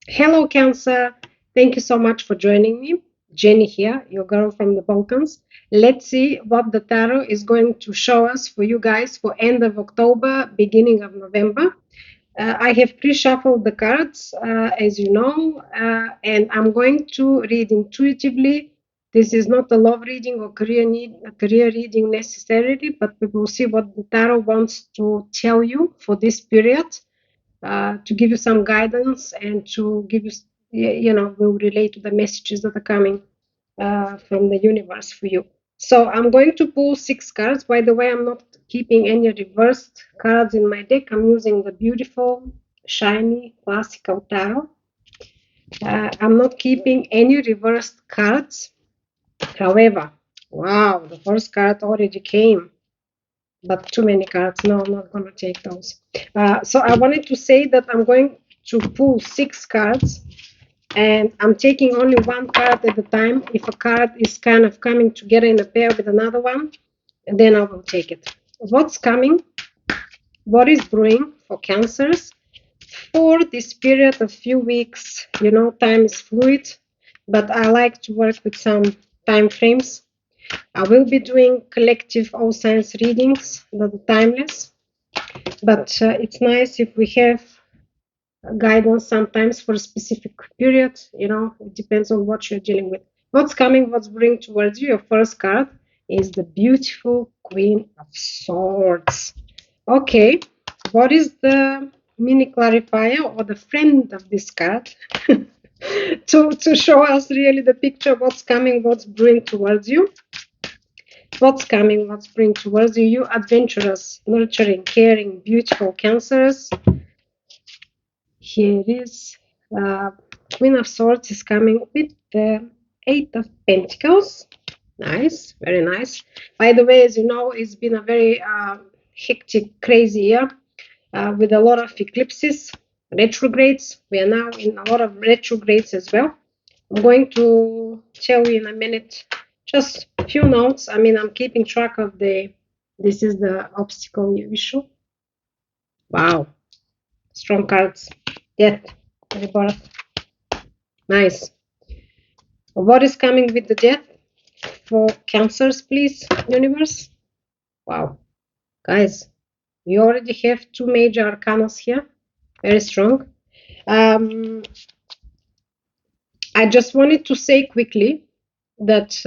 Hello, Cancer. Thank you so much for joining me. Jenny here, your girl from the Balkans. Let's see what the tarot is going to show us for you guys for end of October, beginning of November. I have pre-shuffled the cards, as you know, and I'm going to read intuitively. This is not a love reading or career reading necessarily, but we will see what the tarot wants to tell you for this period, to give you some guidance and to give you, will relate to the messages that are coming from the universe for you. So I'm going to pull 6 cards. By the way, I'm not keeping any reversed cards in my deck. I'm using the beautiful, shiny, classical tarot. I'm not keeping any reversed cards. However, wow, the first card already came, but too many cards. No, I'm not going to take those. So I wanted to say that I'm going to pull 6 cards, and I'm taking only one card at a time. If a card is kind of coming together in a pair with another one, then I will take it. What's coming? What is brewing for Cancers for this period of few weeks? Time is fluid, but I like to work with some time frames. I will be doing collective all signs readings that are timeless, but it's nice if we have guidance sometimes for a specific period. It depends on what you're dealing with. What's coming, what's bringing towards you? Your first card is the beautiful Queen of Swords. Okay, what is the mini clarifier or the friend of this card to show us really the picture, what's coming, what's bringing towards you? What's coming, what's bringing towards you? You adventurous, nurturing, caring, beautiful Cancers. Here it is. Queen of Swords is coming with the Eight of Pentacles. Nice, very nice. By the way, as you know, it's been a very hectic, crazy year with a lot of eclipses, retrogrades. We are now in a lot of retrogrades as well. I'm going to tell you in a minute just a few notes. I'm keeping track of this is the obstacle issue. Wow, strong cards. Death, rebirth. Nice. What is coming with the death for Cancers, please, universe? Wow. Guys, we already have 2 major arcanas here. Very strong. I just wanted to say quickly that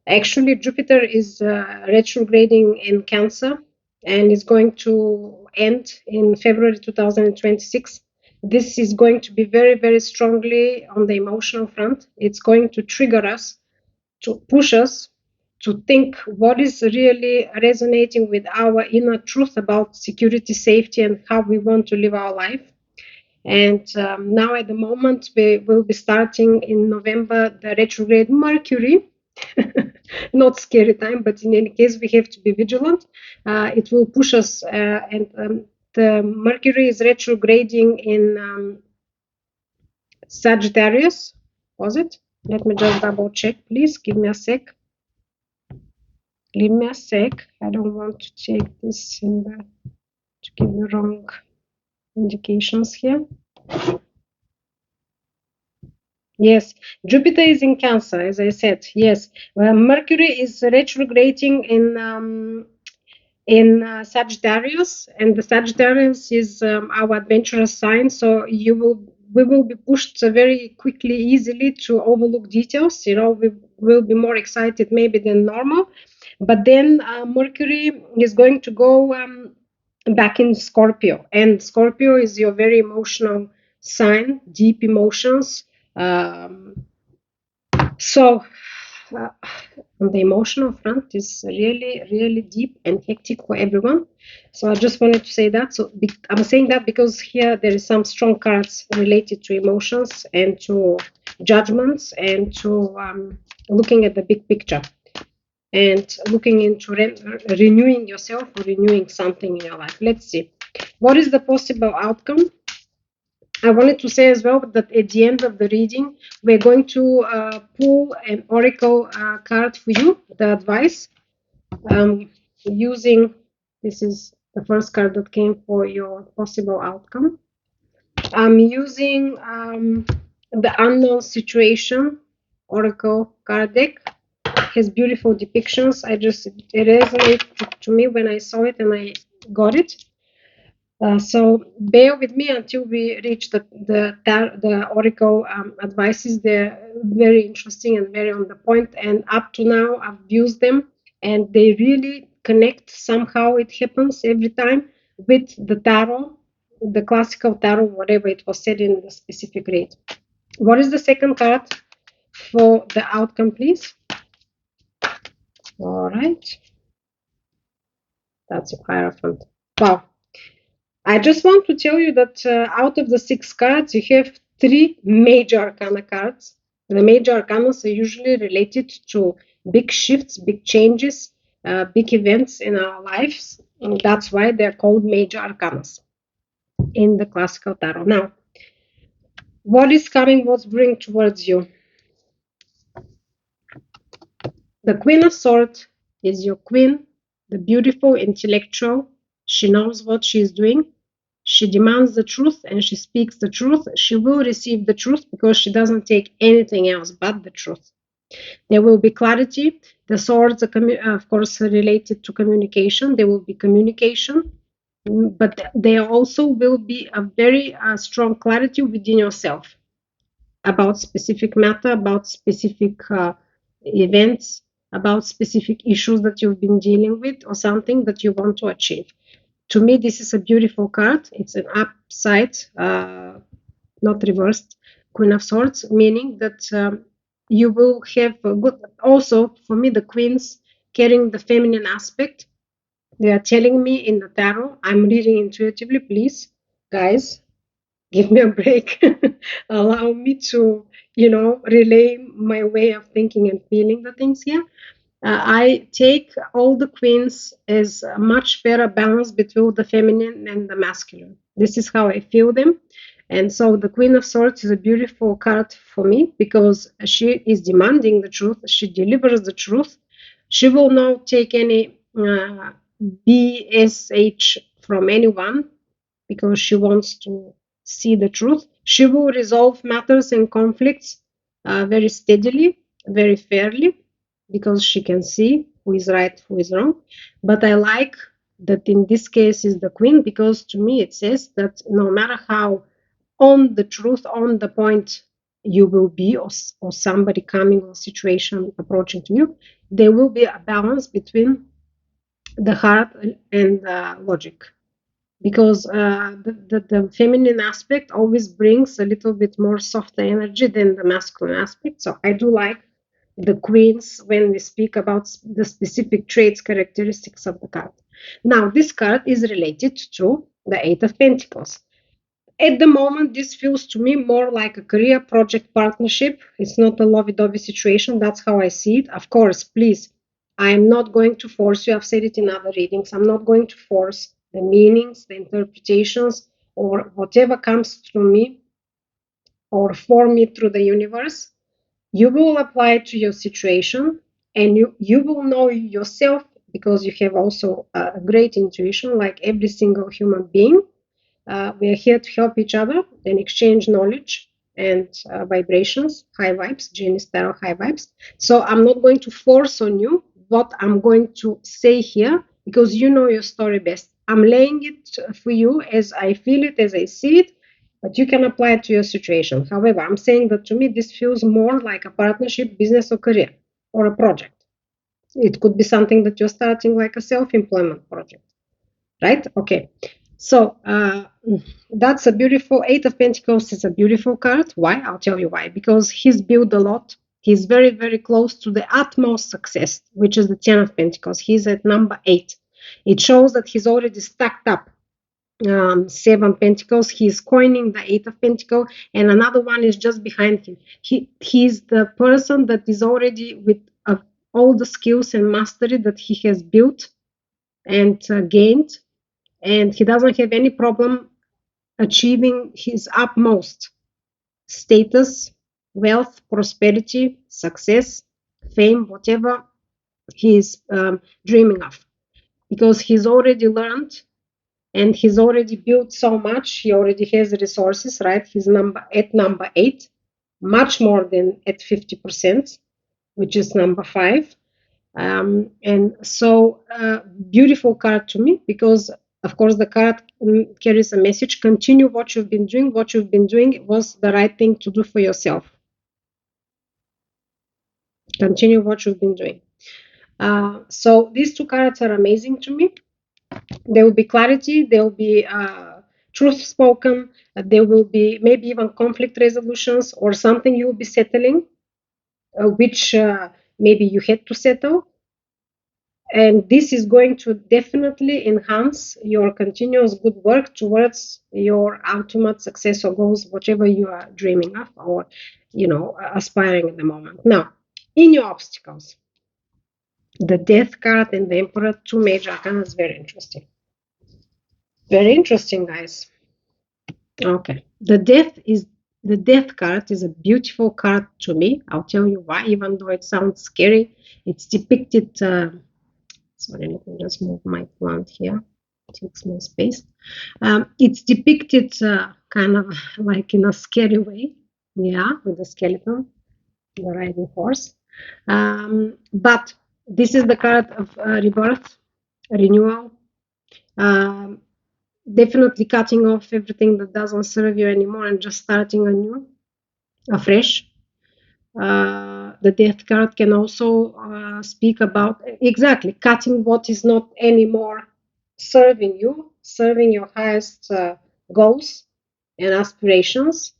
actually Jupiter is retrograding in Cancer and is going to end in February 2026. This is going to be very, very strongly on the emotional front. It's going to trigger us, to push us to think what is really resonating with our inner truth about security, safety, and how we want to live our life. And now at the moment, we will be starting in November the retrograde Mercury. Not scary time, but in any case, we have to be vigilant. It will push us, and the Mercury is retrograding in Sagittarius. Was it? Let me just double check, please. Give me a sec. Give me a sec. I don't want to take this to give you wrong indications here. Yes, Jupiter is in Cancer, as I said. Yes, Mercury is retrograding in Sagittarius, and the Sagittarius is our adventurous sign. So we will be pushed very quickly, easily to overlook details. We will be more excited maybe than normal. But then Mercury is going to go back in Scorpio, and Scorpio is your very emotional sign, deep emotions. So on the emotional front is really, really deep and hectic for everyone. So I just wanted to say that. So I'm saying that because here there is some strong cards related to emotions and to judgments and to looking at the big picture and looking into renewing yourself or renewing something in your life. Let's see. What is the possible outcome? I wanted to say as well that at the end of the reading, we're going to pull an oracle card for you, the advice, using, this is the first card that came for your possible outcome. I'm using the Unknown Situation Oracle card deck. It has beautiful depictions. It resonated to me when I saw it and I got it. So bear with me until we reach the Oracle advices. They're very interesting and very on the point. And up to now, I've used them, and they really connect. Somehow, it happens every time with the tarot, the classical tarot, whatever it was said in the specific read. What is the second card for the outcome, please? All right, that's a Hierophant. Wow. I just want to tell you that out of the 6 cards, you have 3 major arcana cards. The major arcana are usually related to big shifts, big changes, big events in our lives. And that's why they're called major arcanas in the classical tarot. Now, what is coming, what's bringing towards you? The Queen of Swords is your queen, the beautiful intellectual. She knows what she is doing. She demands the truth and she speaks the truth. She will receive the truth because she doesn't take anything else but the truth. There will be clarity. The swords are, of course, related to communication. There will be communication, but there also will be a very strong clarity within yourself about specific matter, about specific events, about specific issues that you've been dealing with or something that you want to achieve. To me, this is a beautiful card. It's an upside, not reversed, Queen of Swords, meaning that you will have a good. Also, for me, the queens carrying the feminine aspect. They are telling me in the tarot. I'm reading intuitively. Please, guys, give me a break. Allow me to, relay my way of thinking and feeling the things here. I take all the queens as a much fairer balance between the feminine and the masculine. This is how I feel them. And so the Queen of Swords is a beautiful card for me because she is demanding the truth. She delivers the truth. She will not take any BSH from anyone because she wants to see the truth. She will resolve matters and conflicts very steadily, very fairly, because she can see who is right, who is wrong. But I like that in this case is the queen because to me it says that no matter how on the truth, on the point you will be, or somebody coming or situation approaching to you, there will be a balance between the heart and the logic because the feminine aspect always brings a little bit more softer energy than the masculine aspect. So I do like the queens when we speak about the specific traits, characteristics of the card. Now, this card is related to the Eight of Pentacles. At the moment, this feels to me more like a career project partnership. It's not a lovey-dovey situation. That's how I see it. Of course, please, I am not going to force you. I've said it in other readings. I'm not going to force the meanings, the interpretations, or whatever comes through me or for me through the universe. You will apply it to your situation and you will know yourself because you have also a great intuition like every single human being. We are here to help each other and exchange knowledge and vibrations, high vibes, Jenny's Tarot high vibes. So I'm not going to force on you what I'm going to say here because you know your story best. I'm laying it for you as I feel it, as I see it, but you can apply it to your situation. However, I'm saying that to me, this feels more like a partnership, business, or career, or a project. It could be something that you're starting like a self-employment project, right? Okay. So that's a beautiful Eight of Pentacles is a beautiful card. Why? I'll tell you why. Because he's built a lot. He's very, very close to the utmost success, which is the Ten of Pentacles. He's at number 8. It shows that he's already stacked up 7 Pentacles. He's coining the Eight of Pentacles, and another one is just behind him. He's the person that is already with all the skills and mastery that he has built and gained, and he doesn't have any problem achieving his utmost status, wealth, prosperity, success, fame, whatever he is dreaming of, because he's already learned and he's already built so much. He already has resources, right? He's number 8, much more than at 50%, which is number 5. And so, beautiful card to me, because of course the card carries a message: continue what you've been doing. What you've been doing was the right thing to do for yourself. Continue what you've been doing. So these two cards are amazing to me. There will be clarity, there will be truth spoken, there will be maybe even conflict resolutions or something you will be settling, which maybe you had to settle. And this is going to definitely enhance your continuous good work towards your ultimate success or goals, whatever you are dreaming of or aspiring at the moment. Now, in your obstacles, the Death card and the Emperor, two major arcana, is very interesting. Very interesting, guys. Okay. The Death card is a beautiful card to me. I'll tell you why, even though it sounds scary. It's depicted. Sorry, let me just move my plant here. It takes more space. It's depicted kind of like in a scary way. Yeah, with the skeleton, the riding horse. But this is the card of rebirth, renewal. Um, Definitely cutting off everything that doesn't serve you anymore and just starting anew, afresh. The Death card can also speak about exactly cutting what is not anymore serving you, serving your highest goals and aspirations,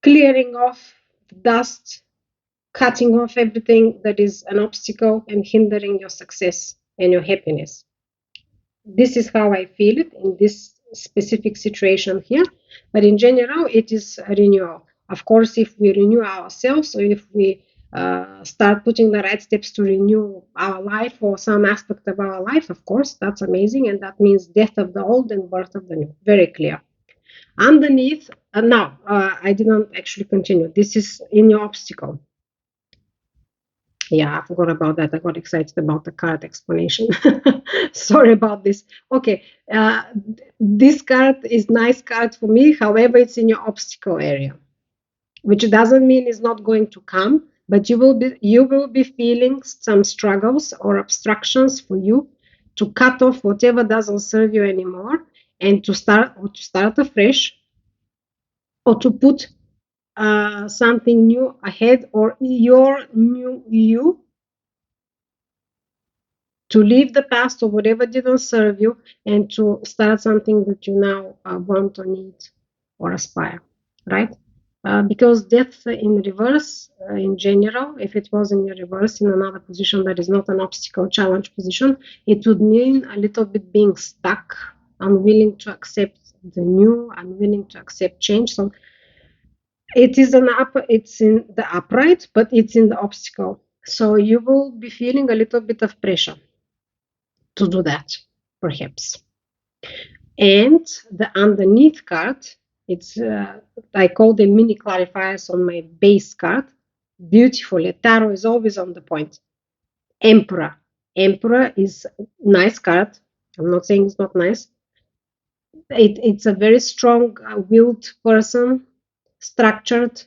clearing off dust, cutting off everything that is an obstacle and hindering your success and your happiness. This is how I feel it in this specific situation here. But in general, it is a renewal. Of course, if we renew ourselves, or if we start putting the right steps to renew our life or some aspect of our life, of course, that's amazing. And that means death of the old and birth of the new. Very clear. Underneath, now, I didn't actually continue. This is in your obstacle. Yeah, I forgot about that. I got excited about the card explanation. Sorry about this. Okay, this card is nice card for me. However, it's in your obstacle area, which doesn't mean it's not going to come, but you will be feeling some struggles or obstructions for you to cut off whatever doesn't serve you anymore and to start afresh, or to put something new ahead, or your new you, to leave the past or whatever didn't serve you and to start something that you now want or need or aspire, right? Because death in reverse, in general, if it was in reverse in another position that is not an obstacle challenge position, it would mean a little bit being stuck, unwilling to accept the new, unwilling to accept change. So it's in the upright, but it's in the obstacle. So you will be feeling a little bit of pressure to do that, perhaps. And the underneath card, it's I call them mini clarifiers on my base card. Beautifully, tarot is always on the point. Emperor. Emperor is nice card. I'm not saying it's not nice. It's a very strong willed person, structured,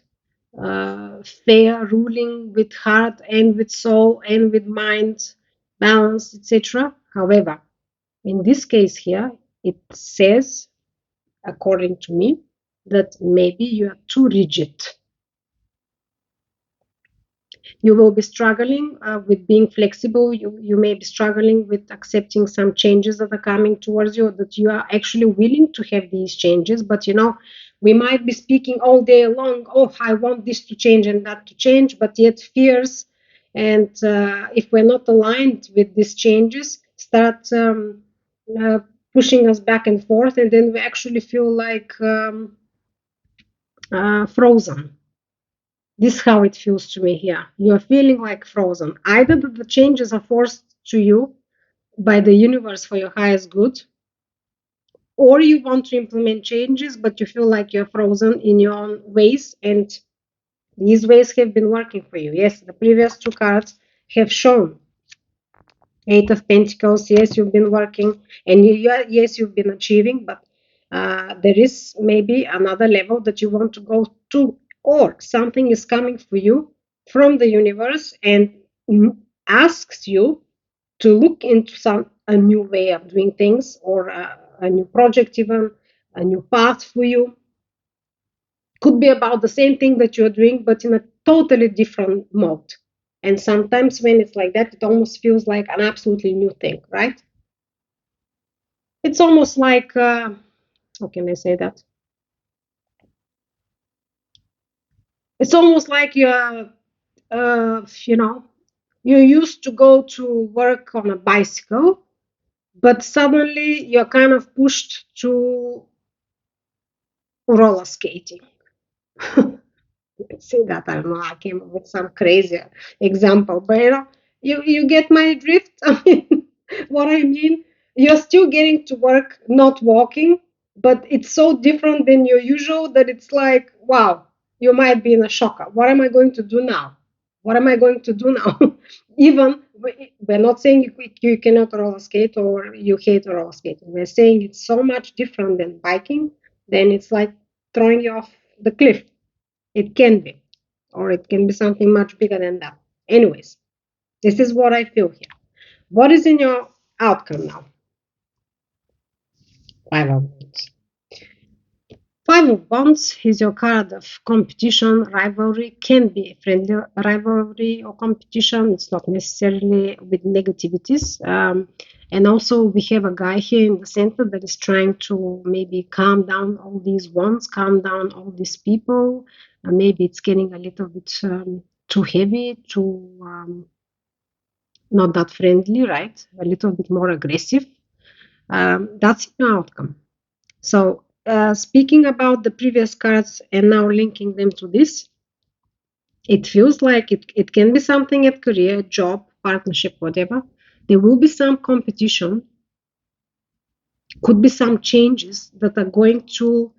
fair, ruling with heart and with soul and with mind, balance, etc. However, in this case here, it says, according to me, that maybe you are too rigid. You will be struggling with being flexible. You may be struggling with accepting some changes that are coming towards you, that you are actually willing to have these changes. But we might be speaking all day long, oh, I want this to change and that to change, but yet fears, and if we're not aligned with these changes, start pushing us back and forth, and then we actually feel like frozen. This is how it feels to me here. You're feeling like frozen. Either that the changes are forced to you by the universe for your highest good, or you want to implement changes, but you feel like you're frozen in your own ways, and these ways have been working for you. Yes, the previous two cards have shown Eight of Pentacles, yes, you've been working, and yes, you've been achieving, but there is maybe another level that you want to go to, or something is coming for you from the universe and asks you to look into a new way of doing things, or a new project, even a new path for you. Could be about the same thing that you're doing, but in a totally different mode. And sometimes when it's like that, it almost feels like an absolutely new thing, right? It's almost like, how can I say that? It's almost like you're, you know, you used to go to work on a bicycle, but suddenly you're kind of pushed to roller skating. See that, I don't know, I came up with some crazy example, but you get my drift. I mean, what I mean, you're still getting to work not walking, but it's so different than your usual that it's like, wow, you might be in a shocker. What am I going to do now? What am I going to do now? Even we're not saying you cannot roller skate or you hate roller skating. We're saying it's so much different than biking. Then it's like throwing you off the cliff. It can be, or it can be something much bigger than that. Anyways, this is what I feel here. What is in your outcome now? Five of Wands. Five of Wands is your card of competition, rivalry. Can be friendly rivalry or competition. It's not necessarily with negativities. And also, we have a guy here in the center that is trying to maybe calm down all these wands, calm down all these people. Maybe it's getting a little bit too heavy, too not that friendly, right? A little bit more aggressive. That's your outcome. So, speaking about the previous cards and now linking them to this, it feels like it can be something at career, job, partnership, whatever. There will be some competition, could be some changes that are going to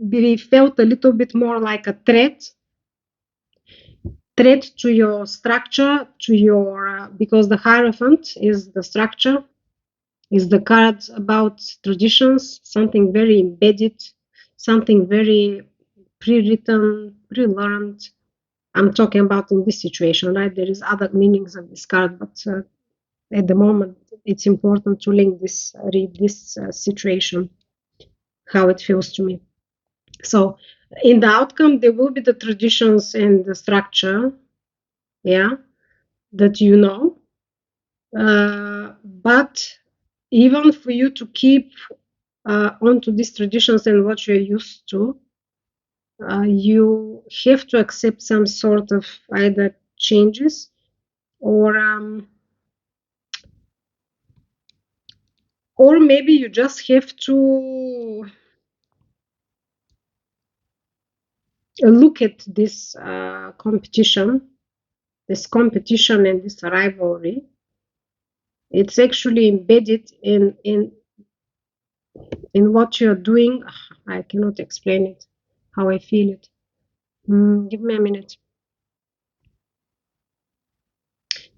be felt a little bit more like a threat to your structure, to your because the Hierophant is the structure, is the card about traditions, something very embedded, something very pre-written, pre-learned. I'm talking about in this situation, right? There is other meanings of this card, but at the moment, it's important to read this situation, how it feels to me. So, in the outcome, there will be the traditions and the structure, yeah, that you know. But even for you to keep onto these traditions and what you're used to, you have to accept some sort of either changes or maybe you just have to look at this competition and this rivalry. It's actually embedded in what you're doing. I cannot explain it, how I feel it. Give me a minute.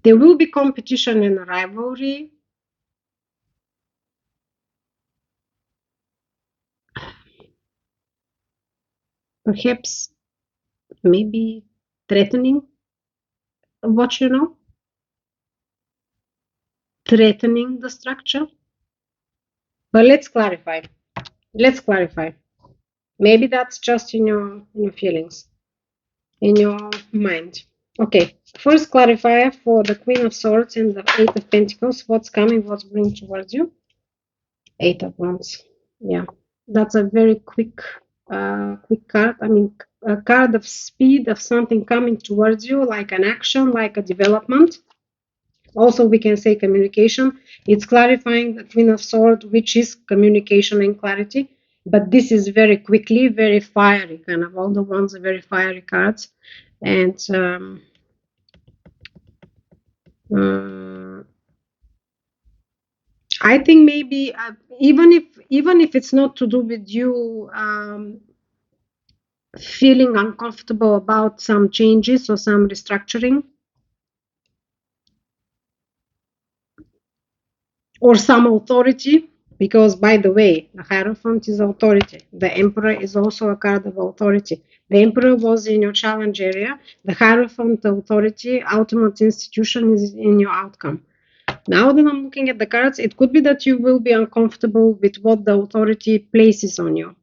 There will be competition and rivalry. Perhaps, maybe threatening what you know, threatening the structure. But let's clarify. Let's clarify. Maybe that's just in your feelings, in your mind. Okay, first clarifier for the Queen of Swords and the Eight of Pentacles. What's coming, what's bringing towards you? Eight of Wands. Yeah, that's a very quick card. I mean, a card of speed, of something coming towards you, like an action, like a development. Also, we can say communication. It's clarifying the Queen of Swords, which is communication and clarity. But this is very quickly, very fiery, kind of. All the ones are very fiery cards. And I think maybe even if it's not to do with you feeling uncomfortable about some changes or some restructuring, or some authority, because by the way, the Hierophant is authority. The Emperor is also a card of authority. The Emperor was in your challenge area. The Hierophant, authority, ultimate institution, is in your outcome. Now that I'm looking at the cards, it could be that you will be uncomfortable with what the authority places on you,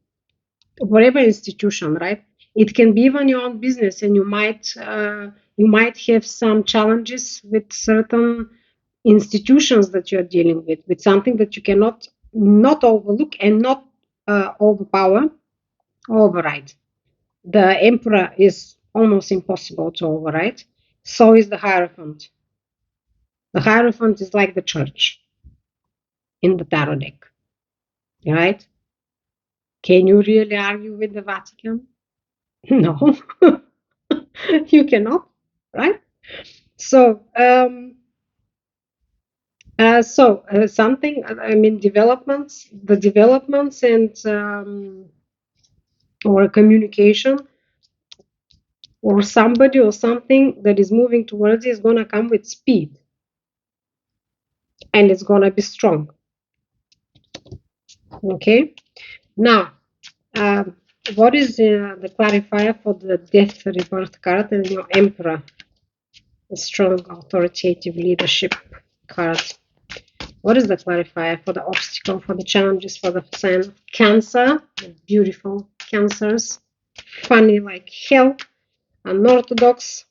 whatever institution, right? It can be even your own business, and you might have some challenges with certain institutions that you're dealing with something that you cannot not overlook and not overpower or override. The Emperor is almost impossible to override. So is the Hierophant. The Hierophant is like the church in the tarot deck, right? Can you really argue with the Vatican? No, you cannot, right? So, something, I mean, the developments and or communication or somebody or something that is moving towards you is going to come with speed, and it's going to be strong. Okay. Now, um, what is the clarifier for the death rebirth card and your Emperor, the strong authoritative leadership card? What is the clarifier for the obstacle, for the challenges, for the sign of Cancer? Beautiful Cancers, funny like hell, unorthodox,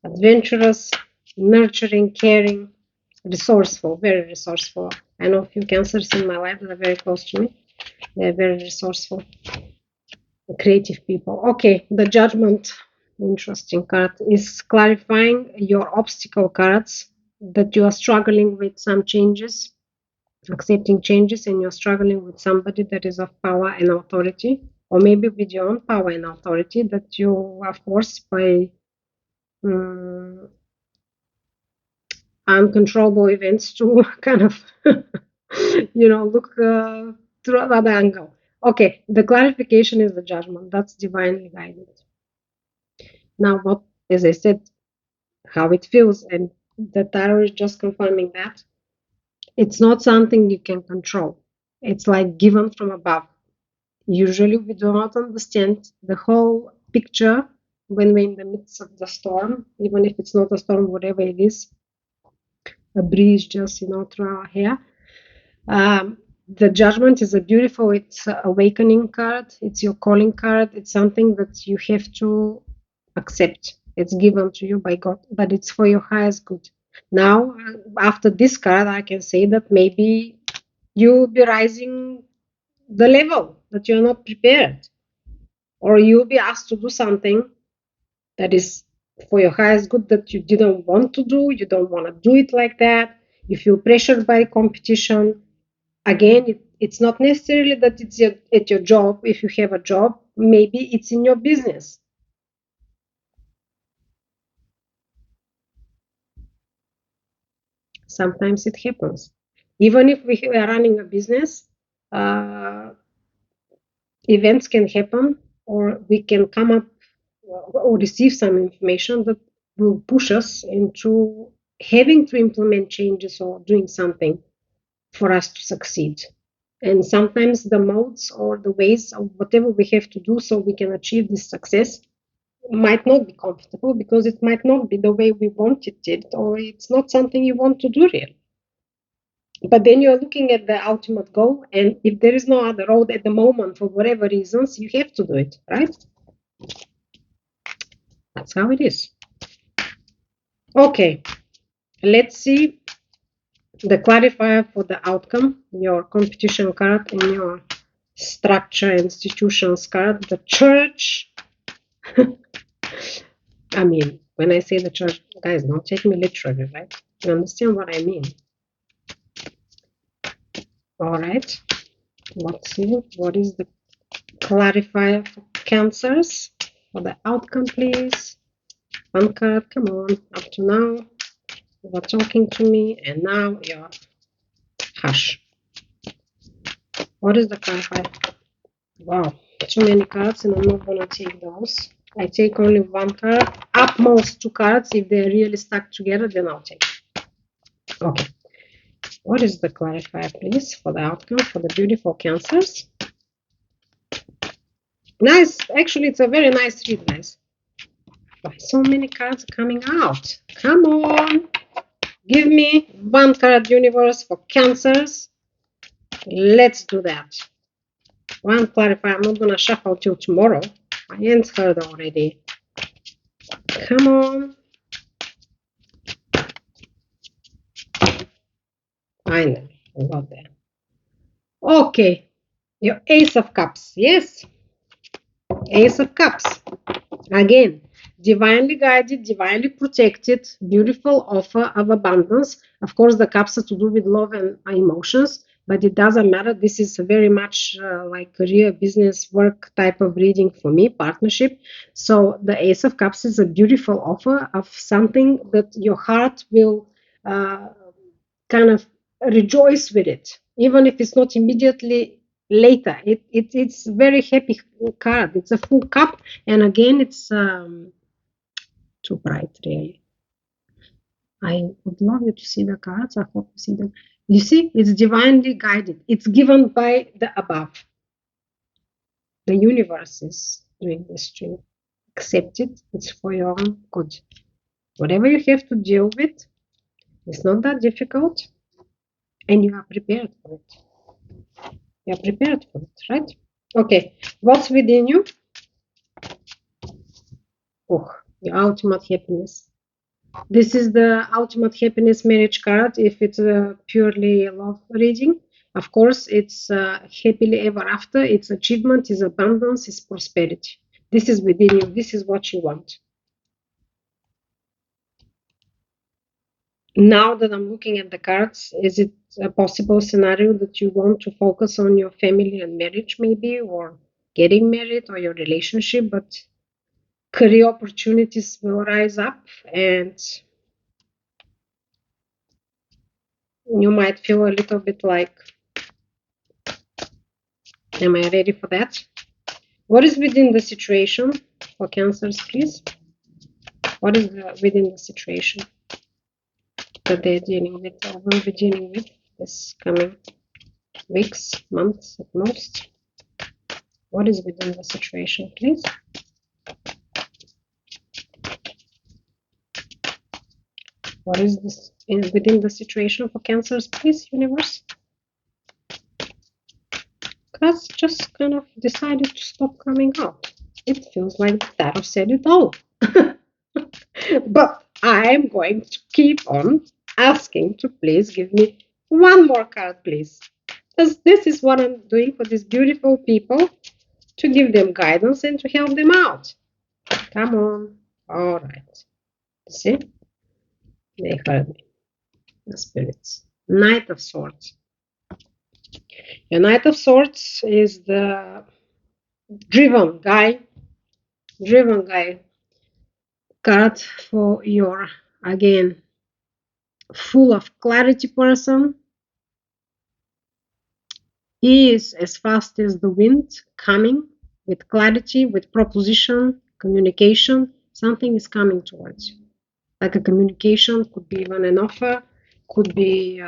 adventurous, nurturing, caring, resourceful, very resourceful. I know a few Cancers in my life that are very close to me. They're very resourceful, creative people. Okay, the Judgment, interesting card, is clarifying your obstacle cards, that you are struggling with some changes, accepting changes, and you're struggling with somebody that is of power and authority, or maybe with your own power and authority that you are forced by um, uncontrollable events to kind of look through another angle. Okay, the clarification is the Judgment. That's divinely guided. Now, what, as I said, how it feels, and the tarot is just confirming that it's not something you can control. It's like given from above. Usually, we do not understand the whole picture when we're in the midst of the storm, even if it's not a storm, whatever it is, a breeze just through our hair. The Judgment is a beautiful, it's a awakening card, it's your calling card, it's something that you have to accept. It's given to you by God, but it's for your highest good. Now, after this card, I can say that maybe you'll be rising the level that you're not prepared, or you'll be asked to do something that is for your highest good that you didn't want to do. You don't want to do it like that. You feel pressured by competition. Again, it's not necessarily that it's at your job. If you have a job, maybe it's in your business. Sometimes it happens. Even if we are running a business, uh, events can happen, or we can come up or receive some information that will push us into having to implement changes or doing something for us to succeed. And sometimes the modes or the ways of whatever we have to do so we can achieve this success might not be comfortable, because it might not be the way we wanted it, or it's not something you want to do really. But then you're looking at the ultimate goal, and if there is no other road at the moment for whatever reasons, you have to do it, right? That's how it is. Okay, let's see the clarifier for the outcome, your competition card and your structure institutions card. The church. I mean, when I say the church, guys, don't take me literally, right? You understand what I mean? All right. Let's see. What is the clarifier for Cancers? For the outcome, please. One card, come on. Up to now, you were talking to me, and now you're hush. What is the clarifier? Wow, too many cards, and I'm not gonna take those. I take only one card, at most two cards. If they're really stuck together, then I'll take. Okay. What is the clarifier, please, for the outcome for the beautiful Cancers? Nice. Actually, it's a very nice read, guys. Why so many cards coming out? Come on. Give me one card universe for Cancers. Let's do that. One clarifier. I'm not gonna shuffle till tomorrow. My hands hurt already. Come on. Finally, we got there. Okay. Your Ace of Cups. Yes. Ace of Cups. Again, divinely guided, divinely protected, beautiful offer of abundance. Of course, the cups are to do with love and emotions, but it doesn't matter. This is very much like career, business, work type of reading for me, partnership. So the Ace of Cups is a beautiful offer of something that your heart will kind of rejoice with it, even if it's not immediately later. It's very happy card. It's a full cup, and again, it's too bright, really. I would love you to see the cards. I hope you see them. You see, it's divinely guided. It's given by the above. The universe is doing this to you. Accept it. It's for your own good. Whatever you have to deal with, it's not that difficult, and you are prepared for it. You are prepared for it, right? Okay, what's within you? Oh, your ultimate happiness. This is the ultimate happiness marriage card if it's a purely love reading. Of course, it's happily ever after, it's achievement, it's abundance, it's prosperity. This is within you. This is what you want. Now that I'm looking at the cards, is it a possible scenario that you want to focus on your family and marriage, maybe, or getting married, or your relationship, but career opportunities will rise up and you might feel a little bit like, am I ready for that? What is within the situation for Cancers, please? What is within the situation that they're dealing with or will be dealing with this coming weeks, months at most? What is within the situation, please? What is this within the situation for Cancers, please, universe? Cards just kind of decided to stop coming out. It feels like the tarot said it all. But I'm going to keep on asking to please give me one more card, please. Because this is what I'm doing for these beautiful people, to give them guidance and to help them out. Come on. All right. See? They heard me. The spirits. Knight of Swords. Your Knight of Swords is the driven guy card for your, again, full of clarity person. He is as fast as the wind, coming with clarity, with proposition, communication. Something is coming towards you. Like a communication, could be even an offer, could be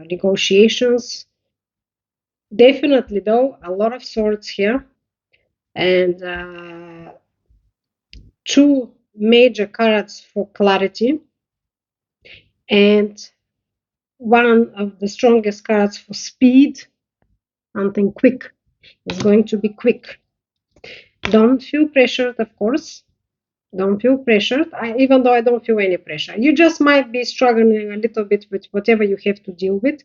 negotiations. Definitely, though, a lot of swords here. And two major cards for clarity. And one of the strongest cards for speed. Something quick. It's going to be quick. Don't feel pressured, of course. Don't feel pressured, even though I don't feel any pressure. You just might be struggling a little bit with whatever you have to deal with.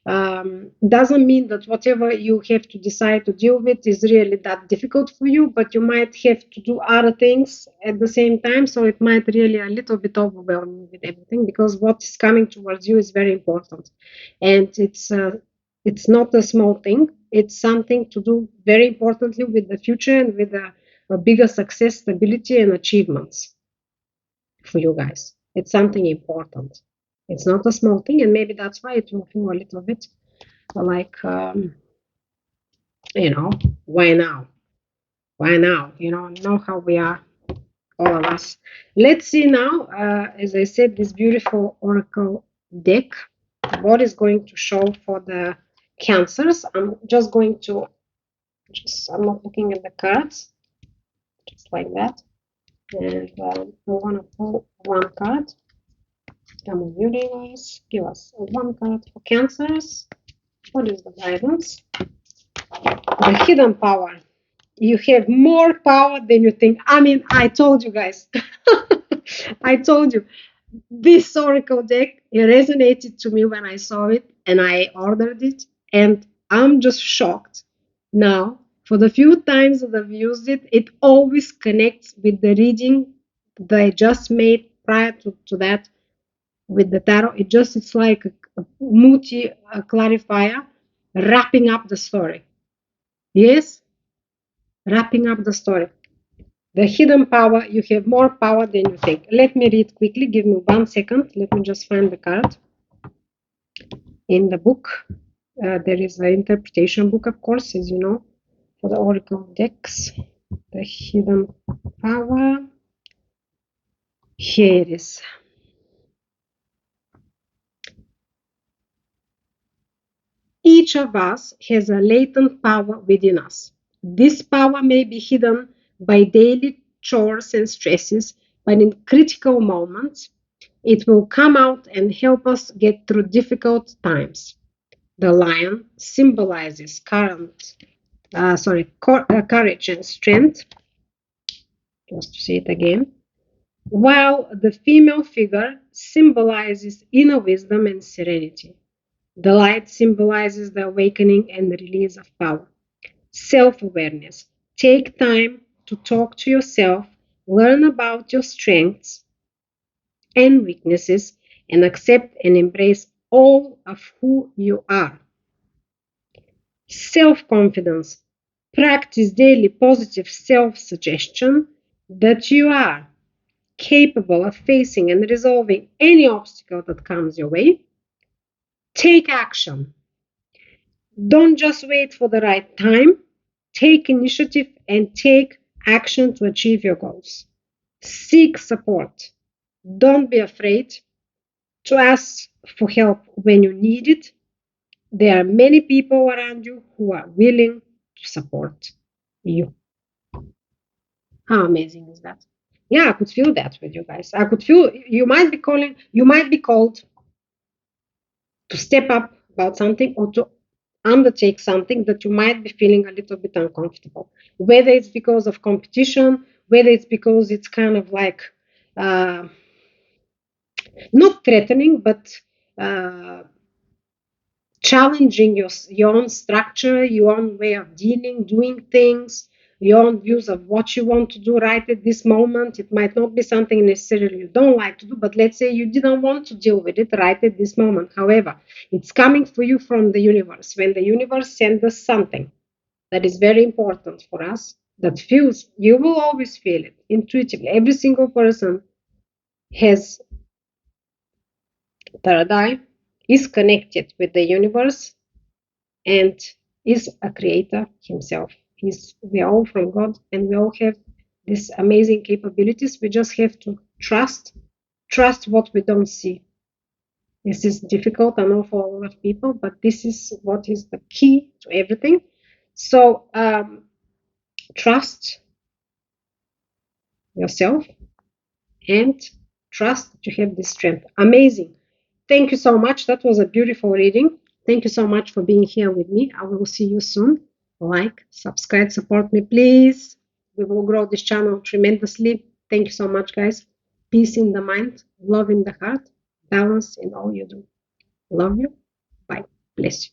Doesn't mean that whatever you have to decide to deal with is really that difficult for you, but you might have to do other things at the same time, so it might really a little bit overwhelm you with everything, because what is coming towards you is very important, and it's not a small thing. It's something to do very importantly with the future and with a bigger success, stability, and achievements for you guys. It's something important. It's not a small thing, and maybe that's why it will feel a little bit like, why now? Why now? Know how we are, all of us. Let's see now, as I said, this beautiful oracle deck. what is going to show for the cancers. I'm just going to I'm not looking at the cards, just like that. And I want to pull one card. Come on, universe, give us one card for cancers. What is the guidance? The hidden power. You have more power than you think. I mean, I told you guys. I told you. This oracle deck, it resonated to me when I saw it and I ordered it. And I'm just shocked. Now, for the few times that I've used it, it always connects with the reading that I just made prior to that with the tarot. It's like a multi clarifier wrapping up the story. Yes, wrapping up the story. The hidden power, you have more power than you think. Let me read quickly. Give me 1 second. Let me just find the card. In the book, there is an interpretation book, of course, as you know, for the oracle decks. The hidden power. Here it is. Each of us has a latent power within us. This power may be hidden by daily chores and stresses, but in critical moments, it will come out and help us get through difficult times. The lion symbolizes courage and strength. Just to say it again. While the female figure symbolizes inner wisdom and serenity. The light symbolizes the awakening and the release of power. Self-awareness. Take time to talk to yourself, learn about your strengths and weaknesses, and accept and embrace all of who you are. Self-confidence. Practice daily positive self-suggestion that you are capable of facing and resolving any obstacle that comes your way. Take action. Don't just wait for the right time. Take initiative and take action to achieve your goals. Seek support. Don't be afraid to ask for help when you need it. There are many people around you who are willing to support you. How amazing is that? Yeah, I could feel that with you guys. I could feel you might be called to step up about something or to undertake something that you might be feeling a little bit uncomfortable. Whether it's because of competition, whether it's because it's kind of like uh, not threatening, but uh, challenging your own structure, your own way of doing things, your own views of what you want to do right at this moment. It might not be something necessarily you don't like to do, but let's say you didn't want to deal with it right at this moment. However, it's coming for you from the universe. When the universe sends us something that is very important for us, that feels, you will always feel it intuitively. Every single person has third eye, is connected with the universe, and is a creator himself. We are all from God and we all have these amazing capabilities. We just have to trust what we don't see. This is difficult, I know, for a lot of people, but this is what is the key to everything. So trust yourself and trust that you have this strength. Amazing. Thank you so much. That was a beautiful reading. Thank you so much for being here with me. I will see you soon. Like, subscribe, support me, please. We will grow this channel tremendously. Thank you so much, guys. Peace in the mind, love in the heart, balance in all you do. Love you. Bye. Bless you.